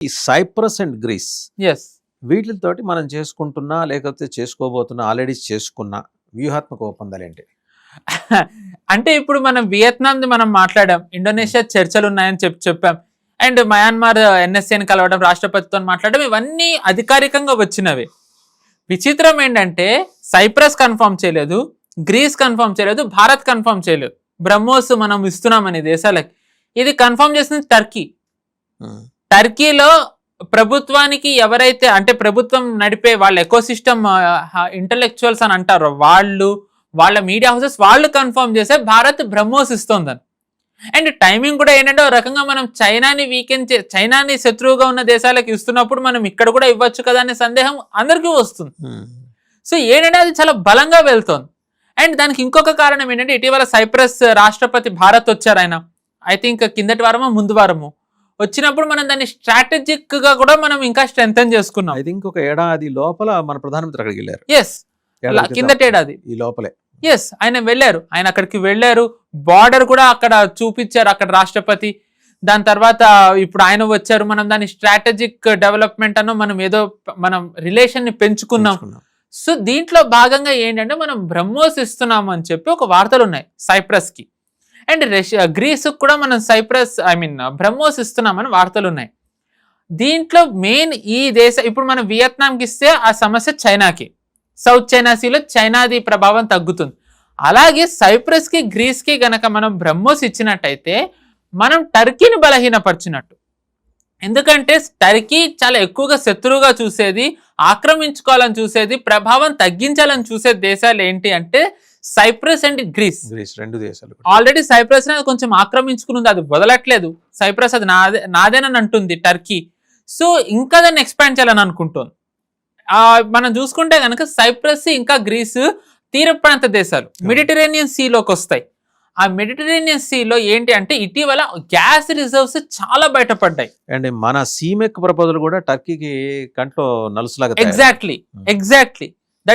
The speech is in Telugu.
ఈ సైప్రస్ అండ్ గ్రీస్ ఎస్ వీటితోటి మనం చేసుకుంటున్నా లేకపోతే చేసుకోబోతున్నా ఆల్రెడీ చేసుకున్న వ్యూహాత్మక ఒప్పందాలు ఏంటి? అంటే ఇప్పుడు మనం వియత్నాంది మనం మాట్లాడాం, ఇండోనేషియా చర్చలు ఉన్నాయని చెప్పాం, అండ్ మయన్మార్ ఎన్ఎస్ఏని కలవడం, రాష్ట్రపతితో మాట్లాడడం, ఇవన్నీ అధికారికంగా వచ్చినవి. విచిత్రం ఏంటంటే సైప్రస్ కన్ఫర్మ్ చేయలేదు, గ్రీస్ కన్ఫర్మ్ చేయలేదు, భారత్ కన్ఫర్మ్ చేయలేదు బ్రహ్మోస్ మనం ఇస్తున్నామని దేశాలకి. ఇది కన్ఫర్మ్ చేసింది టర్కీ. టర్కీలో ప్రభుత్వానికి ఎవరైతే అంటే ప్రభుత్వం నడిపే వాళ్ళ ఎకోసిస్టమ్ ఇంటలెక్చువల్స్ అని అంటారో వాళ్ళ మీడియా హౌసెస్ వాళ్ళు కన్ఫర్మ్ చేస్తే భారత్ బ్రహ్మోస్ ఇస్తోందని. అండ్ టైమింగ్ కూడా ఏంటంటే ఒక రకంగా మనం చైనాని శత్రువుగా ఉన్న దేశాలకు ఇస్తున్నప్పుడు మనం ఇక్కడ కూడా ఇవ్వచ్చు కదా అనే సందేహం అందరికీ వస్తుంది. సో ఏంటంటే అది చాలా బలంగా వెళ్తోంది. అండ్ దానికి ఇంకొక కారణం ఏంటంటే ఇటీవల సైప్రస్ రాష్ట్రపతి భారత్ వచ్చారు. ఆయన ఐ థింక్ కిందటి వారమో ముందు వారము వచ్చినప్పుడు మనం దాన్ని స్ట్రాటజిక్ గా కూడా మనం ఇంకా స్ట్రెంథెన్ చేసుకున్నాం. ఐ థింక్ ఒక ఏడాది లోపల మన ప్రధానమంత్రి అక్కడికి వెళ్ళారు. ఎస్, కిందటి ఏడాది ఈ లోపలే ఎస్ ఆయన వెళ్ళారు. ఆయన అక్కడికి వెళ్ళారు, బార్డర్ కూడా అక్కడ చూపించారు అక్కడ రాష్ట్రపతి. దాని తర్వాత ఇప్పుడు ఆయన వచ్చారు. మనం దాని స్ట్రాటజిక్ డెవలప్మెంట్ అన్నో మనం రిలేషన్ ని పెంచుకున్నాం. సో దీంట్లో భాగంగా ఏంటంటే మనం బ్రహ్మోస్ ఇస్తున్నాం అని చెప్పి ఒక వార్తలు ఉన్నాయి సైప్రస్ కి. అండ్ గ్రీస్ కూడా మనం బ్రహ్మోస్ ఇస్తున్నామని వార్తలు ఉన్నాయి. దీంట్లో మెయిన్ ఈ ఇప్పుడు మనం వియత్నాంకి ఇస్తే ఆ సమస్య చైనాకి, సౌత్ చైనా సీలో చైనాది ప్రభావం తగ్గుతుంది. అలాగే సైప్రస్ కి గ్రీస్ కి గనక మనం బ్రహ్మోస్ ఇచ్చినట్టయితే మనం టర్కీని బలహీనపరిచినట్టు. ఎందుకంటే టర్కీ చాలా ఎక్కువగా శత్రువుగా చూసేది, ఆక్రమించుకోవాలని చూసేది, ప్రభావం తగ్గించాలని చూసే దేశాలు ఏంటి అంటే సైప్రస్ అండ్ గ్రీస్. రెండు దేశాలు ఆల్రెడీ సైప్రస్ కొంచెం ఆక్రమించుకుని అది వదలట్లేదు. సైప్రస్ అది నాదేనని అంటుంది టర్కీ. సో ఇంకా దాన్ని ఎక్స్పాండ్ చేయాలని అనుకుంటుంది. మనం చూసుకుంటే కనుక సైప్రస్ ఇంకా గ్రీస్ తీర ప్రాంత దేశాలు మెడిటరేనియన్ సీలోకి వస్తాయి. ఆ మెడిటరేనియన్ సీలో ఏంటి అంటే ఇటీవల గ్యాస్ రిజర్వ్స్ చాలా బయటపడ్డాయి. అండ్ మన సీమెక్ ప్రపోజల్ కూడా టర్కీకి కంట్లో నలుసులాగా. ఎగ్జాక్ట్లీ